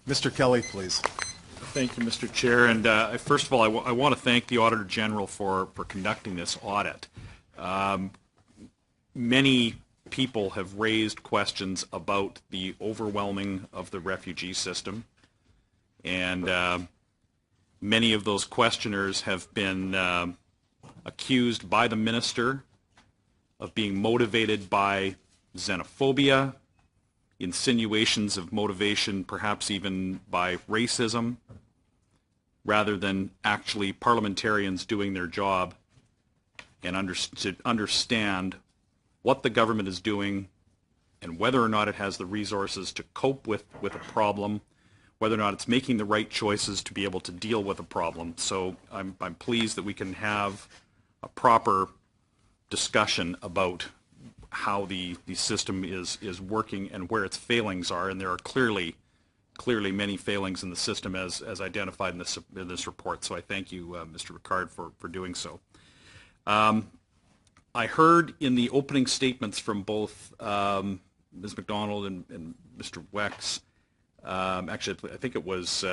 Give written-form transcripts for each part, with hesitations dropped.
Mr. Kelly, please. Thank you, Mr. Chair. And first of all, I want to thank the Auditor General for conducting this audit. Many people have raised questions about the overwhelming of the refugee system, and many of those questioners have been accused by the Minister of being motivated by xenophobia, insinuations of motivation, perhaps even by racism, rather than actually parliamentarians doing their job and to understand what the government is doing and whether or not it has the resources to cope with a problem, whether or not it's making the right choices to be able to deal with a problem. So I'm pleased that we can have a proper discussion about how the system is working and where its failings are, and there are clearly many failings in the system as identified in this report. So I thank you, Mr. Ricard, for doing so. I heard in the opening statements from both Ms. MacDonald and Mr. Wex, actually I think it was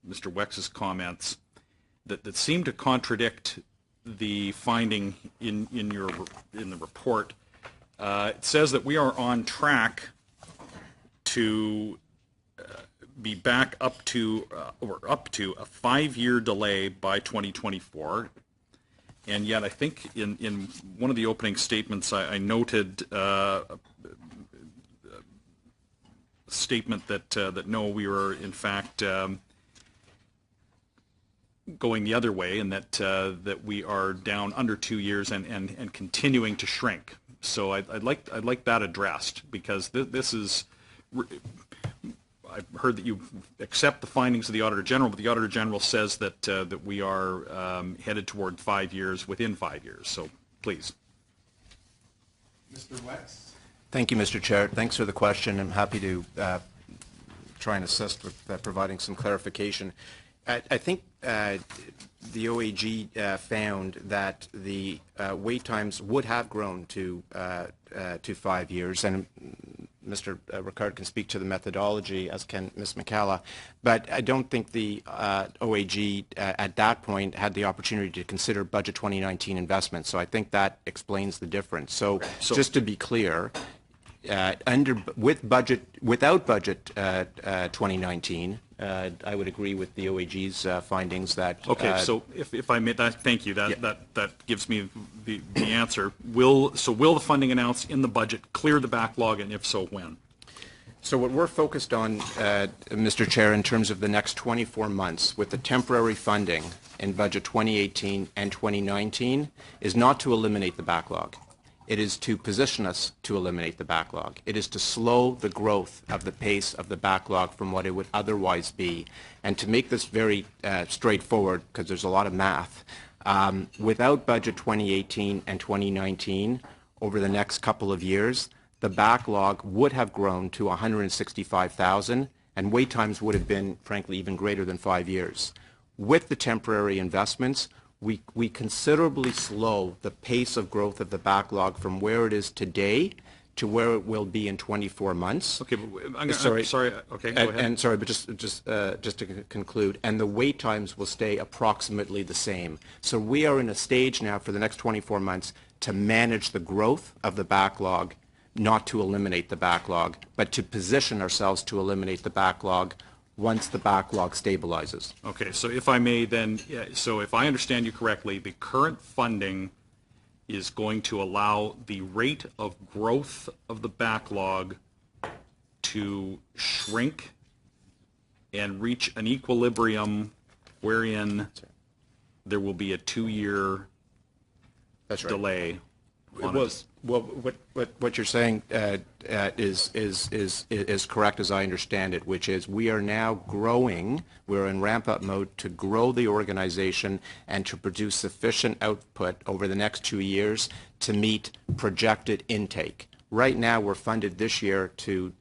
Mr. Wex's comments that seemed to contradict the finding in the report. It says that we are on track to be back up to a 5-year delay by 2024, and yet I think in one of the opening statements I noted a statement that no, we were in fact going the other way, and that we are down under 2 years and continuing to shrink. So I'd like that addressed, because this is. I've heard that you accept the findings of the Auditor General, but the Auditor General says that we are headed toward 5 years within 5 years. So please. Mr. Wex. Thank you, Mr. Chair. Thanks for the question. I'm happy to try and assist with providing some clarification. I think the OAG found that the wait times would have grown to 5 years, and Mr. Ricard can speak to the methodology, as can Ms. McCalla, but I don't think the OAG at that point had the opportunity to consider budget 2019 investments, so I think that explains the difference. So just to be clear, without budget 2019, I would agree with the OAG's findings that. Okay, so if I may, thank you. That gives me the answer. Will the funding announced in the budget clear the backlog, and if so, when? So what we're focused on, Mr. Chair, in terms of the next 24 months with the temporary funding in budget 2018 and 2019, is not to eliminate the backlog. It is to position us to eliminate the backlog. It is to slow the growth of the pace of the backlog from what it would otherwise be. And to make this very straightforward, because there's a lot of math, without budget 2018 and 2019, over the next couple of years, the backlog would have grown to 165,000, and wait times would have been, frankly, even greater than 5 years. With the temporary investments, we considerably slow the pace of growth of the backlog from where it is today to where it will be in 24 months. Okay, but sorry. Okay, go ahead. And sorry, but just to conclude, and the wait times will stay approximately the same. So we are in a stage now for the next 24 months to manage the growth of the backlog, not to eliminate the backlog, but to position ourselves to eliminate the backlog once the backlog stabilizes. Okay, so if I may then, so if I understand you correctly, the current funding is going to allow the rate of growth of the backlog to shrink and reach an equilibrium wherein there will be a 2-year delay on it. Well, what you're saying is correct, as I understand it, which is we are now growing. We're in ramp-up mode to grow the organization and to produce sufficient output over the next 2 years to meet projected intake. Right now, we're funded this year to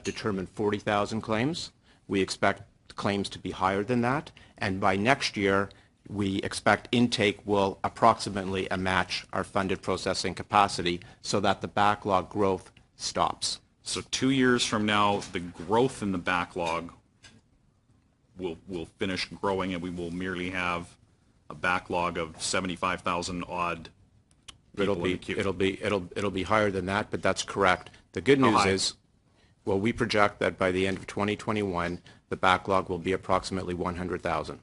determine 40,000 claims. We expect claims to be higher than that, and by next year, we expect intake will approximately match our funded processing capacity so that the backlog growth stops. So 2 years from now, the growth in the backlog will finish growing and we will merely have a backlog of 75,000 odd people in the queue? It'll be higher than that, but that's correct. The good news is, well, we project that by the end of 2021, the backlog will be approximately 100,000.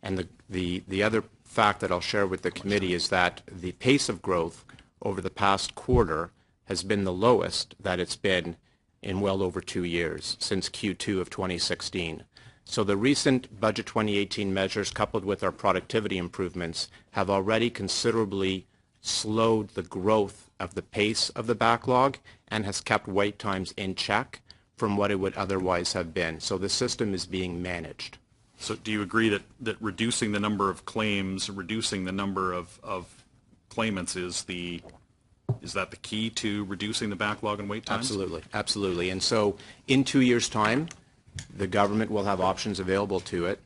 And the other fact that I'll share with the committee is that the pace of growth over the past quarter has been the lowest that it's been in well over 2 years, since Q2 of 2016. So the recent Budget 2018 measures, coupled with our productivity improvements, have already considerably slowed the growth of the pace of the backlog and has kept wait times in check from what it would otherwise have been. So the system is being managed. So do you agree that reducing the number of claims, reducing the number of claimants is that the key to reducing the backlog and wait times? Absolutely, absolutely. And so in 2 years' time, the government will have options available to it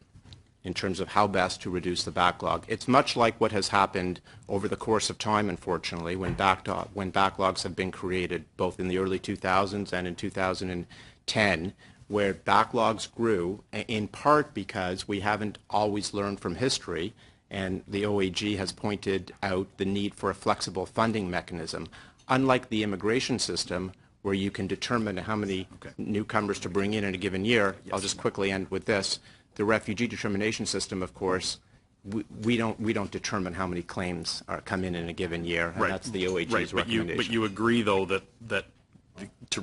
in terms of how best to reduce the backlog. It's much like what has happened over the course of time, unfortunately, when backlogs have been created, both in the early 2000s and in 2010, where backlogs grew, in part because we haven't always learned from history, and the OAG has pointed out the need for a flexible funding mechanism. Unlike the immigration system, where you can determine how many newcomers to bring in a given year, I'll just quickly end with this. The refugee determination system, of course, we don't determine how many claims come in a given year, and that's the OAG's recommendation. But you agree, though, that to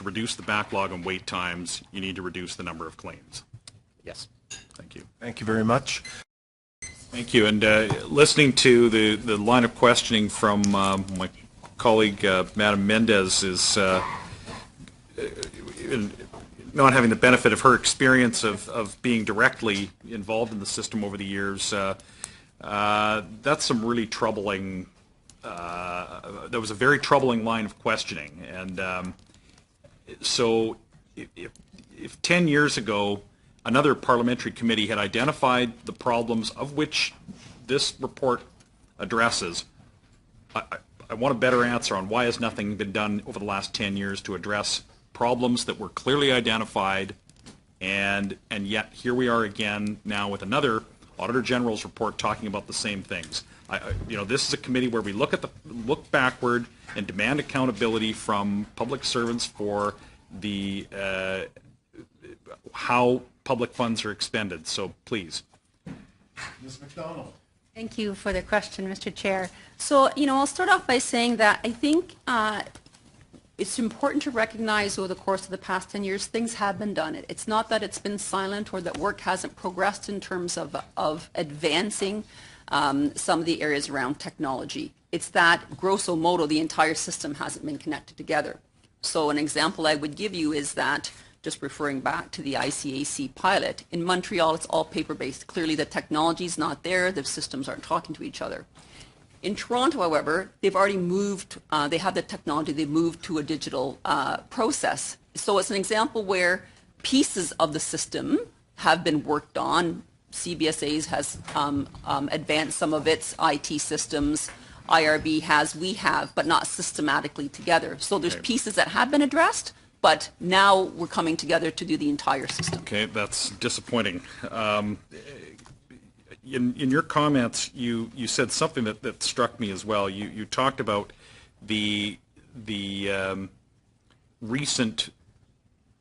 reduce the backlog and wait times, you need to reduce the number of claims. Yes. Thank you. Thank you very much. Thank you. And listening to the line of questioning from my colleague, Madam Mendez, is not having the benefit of her experience of being directly involved in the system over the years. That's some really troubling. That was a very troubling line of questioning, and so if 10 years ago another parliamentary committee had identified the problems of which this report addresses, I want a better answer on why has nothing been done over the last 10 years to address problems that were clearly identified, and yet here we are again now with another Auditor General's report talking about the same things. This is a committee where we look backward and demand accountability from public servants for the how public funds are expended. So please. Ms. McDonald. Thank you for the question, Mr. Chair. So, I'll start off by saying that I think it's important to recognize over the course of the past 10 years, things have been done. It's not that it's been silent or that work hasn't progressed in terms of advancing some of the areas around technology. It's that, grosso modo, the entire system hasn't been connected together. So an example I would give you is that, just referring back to the ICAC pilot, in Montreal it's all paper-based. Clearly the technology is not there, the systems aren't talking to each other. In Toronto, however, they've already moved, they have the technology, they've moved to a digital process. So it's an example where pieces of the system have been worked on. CBSA has advanced some of its IT systems, IRB has, we have, but not systematically together. So there's pieces that have been addressed, but now we're coming together to do the entire system. Okay, that's disappointing. In your comments, you said something that struck me as well. You talked about the recent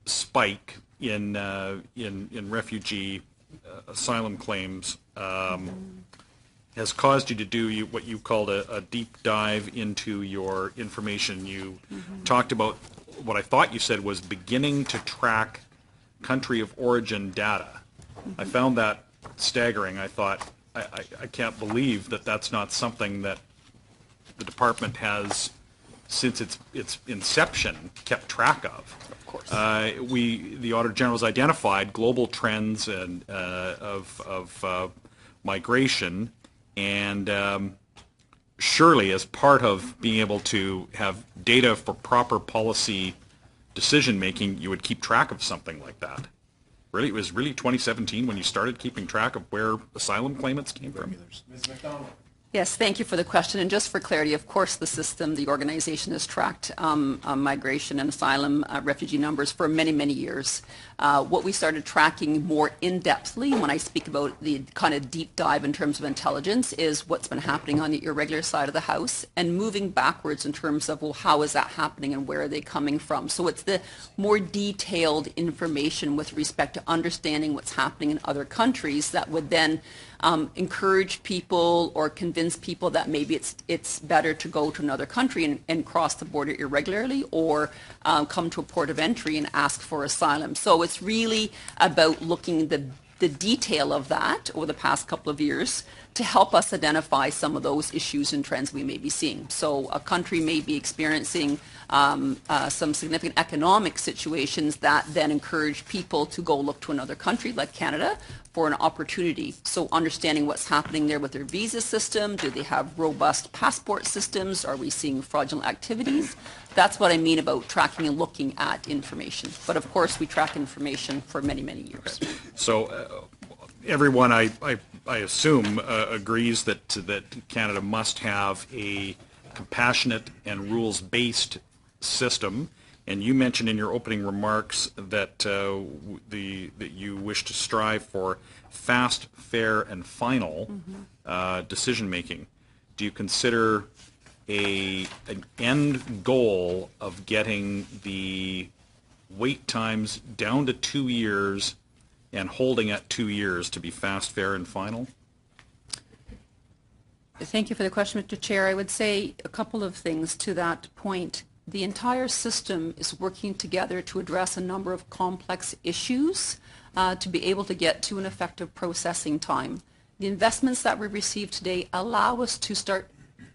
spike in refugee asylum claims has caused you to do what you called a deep dive into your information. You talked about what I thought you said was beginning to track country of origin data. I found that staggering. I thought, I can't believe that that's not something that the department has, since its inception, kept track of. Of course. The Auditor General has identified global trends and of migration, and surely as part of being able to have data for proper policy decision making, you would keep track of something like that. Really, it was really 2017 when you started keeping track of where asylum claimants came from? Ms. McDonald. Yes, thank you for the question. And just for clarity, of course, the system, the organization has tracked migration and asylum refugee numbers for many, many years. What we started tracking more in-depthly, when I speak about the kind of deep dive in terms of intelligence, is what's been happening on the irregular side of the house, and moving backwards in terms of, well, how is that happening and where are they coming from? So it's the more detailed information with respect to understanding what's happening in other countries that would then encourage people or convince people that maybe it's better to go to another country and cross the border irregularly, or come to a port of entry and ask for asylum. So it's really about looking the detail of that over the past couple of years to help us identify some of those issues and trends we may be seeing. So a country may be experiencing some significant economic situations that then encourage people to go look to another country like Canada for an opportunity. So understanding what's happening there with their visa system, do they have robust passport systems, are we seeing fraudulent activities? That's what I mean about tracking and looking at information. But of course we track information for many, many years. So everyone, I assume, agrees that Canada must have a compassionate and rules-based system. And you mentioned in your opening remarks that that you wish to strive for fast, fair, and final decision making. Do you consider an end goal of getting the wait times down to 2 years and holding at 2 years to be fast, fair, and final? Thank you for the question, Mr. Chair. I would say a couple of things to that point. The entire system is working together to address a number of complex issues to be able to get to an effective processing time. The investments that we receive today allow us to start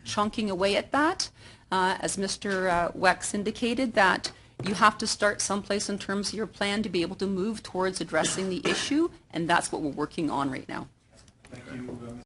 chunking away at that. As Mr. Wex indicated, that you have to start someplace in terms of your plan to be able to move towards addressing the issue, and that's what we're working on right now. Thank you.